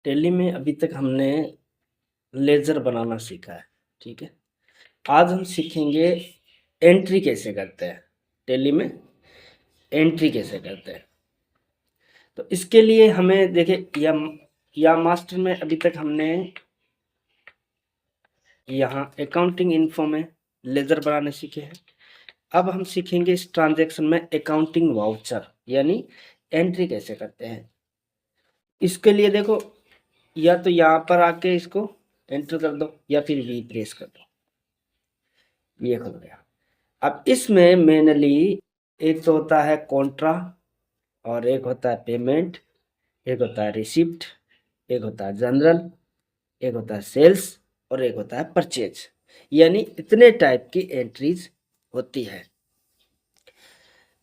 Tally में अभी तक हमने लेजर बनाना सीखा है, ठीक है। आज हम सीखेंगे एंट्री कैसे करते हैं, टैली में एंट्री कैसे करते हैं। तो इसके लिए हमें देखिए या मास्टर में अभी तक हमने यहाँ अकाउंटिंग इन्फो में लेजर बनाने सीखे हैं। अब हम सीखेंगे इस ट्रांजैक्शन में अकाउंटिंग वाउचर यानी एंट्री कैसे करते हैं। इसके लिए देखो, या तो यहाँ पर आके इसको एंटर कर दो या फिर वी प्रेस कर दो, ये खुल गया। अब इसमें मेनली एक तो होता है कॉन्ट्रा और एक होता है पेमेंट, एक होता है रिसिप्ट, एक होता है जनरल, एक होता है सेल्स और एक होता है परचेज। यानी इतने टाइप की एंट्रीज होती है।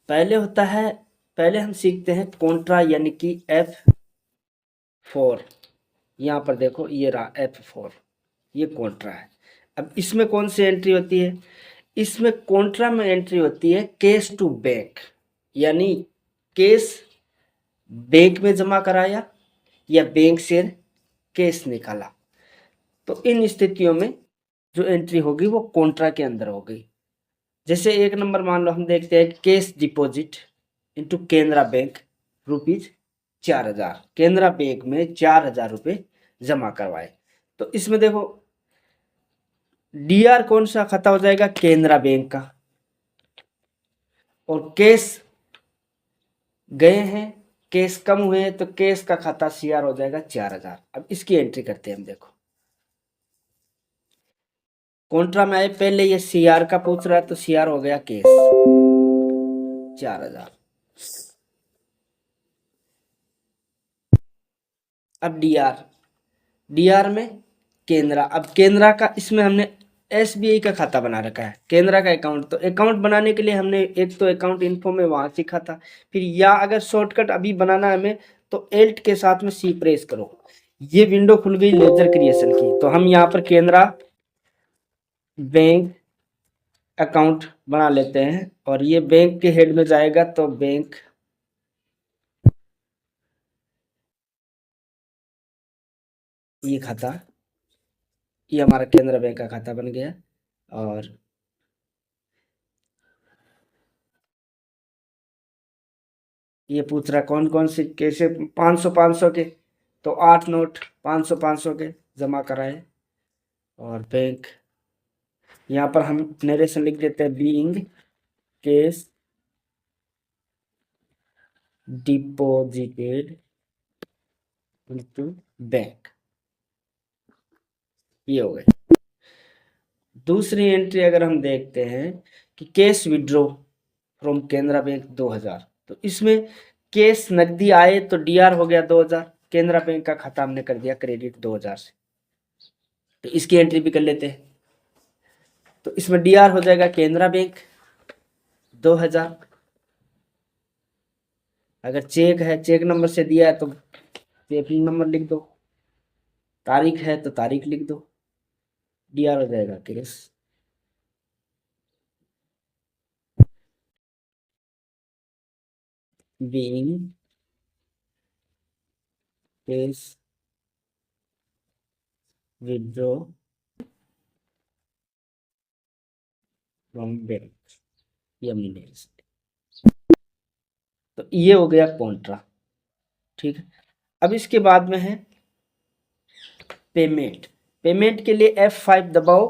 पहले हम सीखते हैं कॉन्ट्रा यानी कि F4। यहाँ पर देखो ये रहा F4, ये कॉन्ट्रा है। अब इसमें कौन सी एंट्री होती है? इसमें कॉन्ट्रा में एंट्री होती है कैश टू बैंक, यानी कैश बैंक में जमा कराया या बैंक से कैश निकाला। तो इन स्थितियों में जो एंट्री होगी वो कॉन्ट्रा के अंदर होगी। जैसे एक नंबर मान लो हम देखते हैं cash deposit into Canara bank ₹4000, Canara bank में 4000 रुपये जमा करवाए। तो इसमें देखो डीआर कौन सा खाता हो जाएगा? केनरा बैंक का। और कैश गए हैं, कैश कम हुए हैं, तो कैश का खाता सीआर हो जाएगा 4000। अब इसकी एंट्री करते हैं हम। देखो कॉन्ट्रा में आए, पहले ये सीआर का पूछ रहा है तो सीआर हो गया कैश 4000। अब डीआर में केनरा। अब केनरा का इसमें हमने एसबीआई का खाता बना रखा है, केनरा का अकाउंट। तो अकाउंट बनाने के लिए हमने एक तो अकाउंट इन्फो में वहां सीखा था, फिर या अगर शॉर्टकट अभी बनाना है हमें तो एल्ट के साथ में सी प्रेस करो, ये विंडो खुल गई लेजर क्रिएशन की। तो हम यहाँ पर केनरा बैंक अकाउंट बना लेते हैं और ये बैंक के हेड में जाएगा तो बैंक ये खाता, ये हमारा केनरा बैंक का खाता बन गया। और ये पूछ रहा कौन कौन से कैसे 500 के, तो 8 नोट 500 के जमा कराए। और बैंक यहाँ पर हम नरेशन लिख देते हैं, being cash deposited into bank, ये हो गए। दूसरी एंट्री अगर हम देखते हैं कि cash withdraw from Canara bank 2000, तो इसमें कैश नकदी आए तो डीआर हो गया 2000, केनरा बैंक का खाता हमने कर दिया क्रेडिट 2000 से। तो इसकी एंट्री भी कर लेते हैं। तो इसमें डीआर हो जाएगा केनरा बैंक 2000। अगर चेक है, चेक नंबर से दिया है तो चेकिंग नंबर लिख दो, तारीख है तो तारीख लिख दो, डीआर हो जाएगा cash. Being cash withdraw from bank, ये हमने लिख सकते। तो ये हो गया कॉन्ट्रा, ठीक है। अब इसके बाद में है पेमेंट। पेमेंट के लिए F5 दबाओ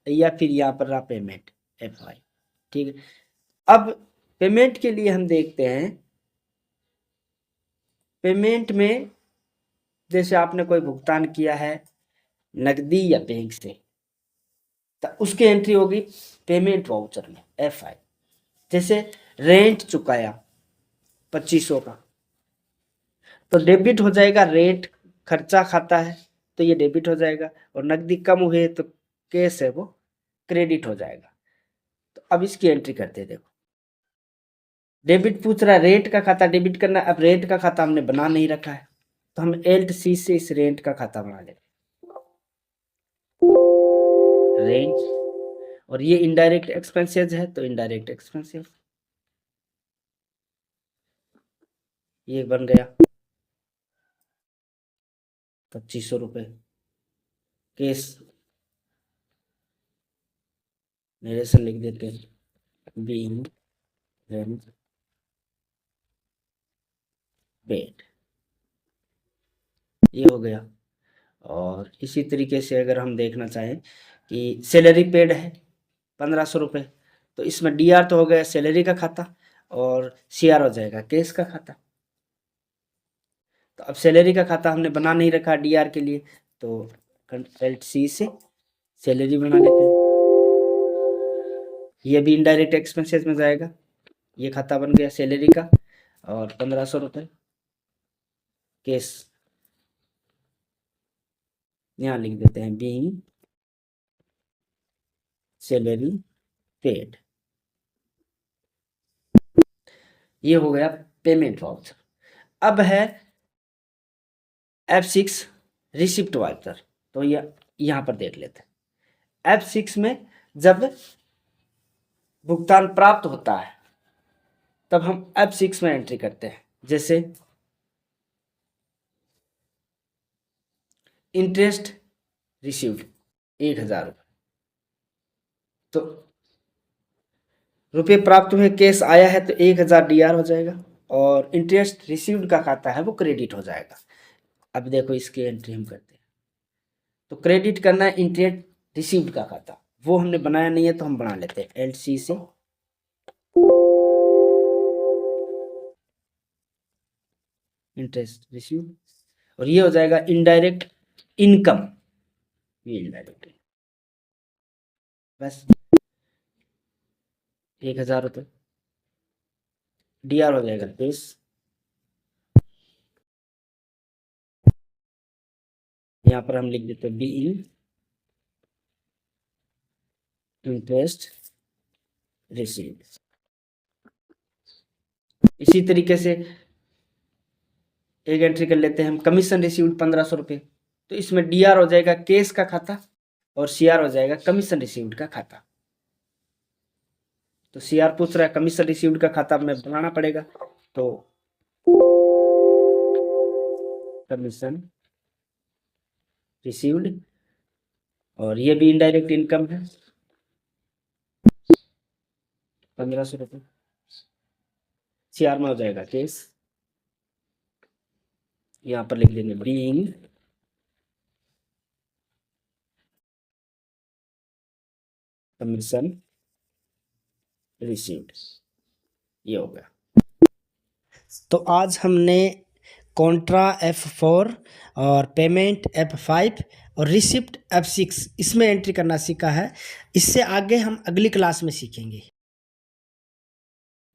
या फिर यहाँ पर रहा पेमेंट F5, ठीक है। अब पेमेंट के लिए हम देखते हैं, पेमेंट में जैसे आपने कोई भुगतान किया है नकदी या बैंक से, तो उसकी एंट्री होगी पेमेंट वाउचर में F5। जैसे रेंट चुकाया 2500 का, तो डेबिट हो जाएगा, रेंट खर्चा खाता है तो ये डेबिट हो जाएगा। और नकदी कम हुए तो कैश है वो क्रेडिट हो जाएगा। तो अब इसकी एंट्री करते हैं। देखो डेबिट पूछ रहा है, रेंट का खाता डेबिट करना है। अब रेंट का खाता हमने बना नहीं रखा है तो हम एल्ट सी से इस रेंट का खाता बना लेते हैं, रेंट। और ये इनडायरेक्ट एक्सपेंसेस है तो इनडायरेक्ट एक्सपेंसेस, ये बन गया। ₹2500 केस नरेशन लिख देते हैं बीइंग पेड, ये हो गया। और इसी तरीके से अगर हम देखना चाहें कि सैलरी पेड है ₹1500, तो इसमें डीआर तो हो गया सैलरी का खाता और सीआर हो जाएगा केस का खाता। तो अब सैलरी का खाता हमने बना नहीं रखा डीआर के लिए, तो Ctrl+C से सैलरी बना लेते हैं। ये भी इनडायरेक्ट एक्सपेंसेस में जाएगा। ये खाता बन गया सैलरी का और ₹1500 केस यहाँ लिख देते हैं बीइंग सैलरी पेड। ये हो गया पेमेंट वाउचर। अब है F6 रिसिप्ट वाउचर, तो ये यहाँ पर देख लेते हैं। F6 में जब भुगतान प्राप्त होता है तब हम F6 में एंट्री करते हैं, जैसे इंटरेस्ट रिसीव्ड ₹1000, तो रुपये प्राप्त हुए केस आया है तो 1000 डीआर हो जाएगा और इंटरेस्ट रिसीव्ड का खाता है वो क्रेडिट हो जाएगा। अब देखो इसकी एंट्री हम करते हैं, तो क्रेडिट करना है इंटरेस्ट रिसीव्ड का खाता, वो हमने बनाया नहीं है तो हम बना लेते हैं LC से इंटरेस्ट रिसीव्ड, और ये हो जाएगा इनडायरेक्ट इनकम, ये इनडायरेक्ट बस ₹1000 डीआर हो जाएगा 20। यहाँ पर हम लिख देते हैं बीइंग इंटरेस्ट रिसीव्ड। इसी तरीके से एक एंट्री कर लेते हैं हम कमीशन रिसीव्ड ₹1500, तो इसमें डीआर हो जाएगा केस का खाता और सीआर हो जाएगा कमीशन रिसीव्ड का खाता। तो सीआर पूछ रहा है कमीशन रिसीव्ड का खाता में बनाना पड़ेगा, तो कमीशन रिसीव्ड, और ये भी इनडायरेक्ट इनकम है ₹1500, सीआर में हो जाएगा केस, यहाँ पर लिख लेंगे बीइंग कमीशन रिसीव्ड, ये हो गया। तो आज हमने कॉन्ट्रा F4 और पेमेंट F5 और रिसिप्ट F6 इसमें एंट्री करना सीखा है। इससे आगे हम अगली क्लास में सीखेंगे।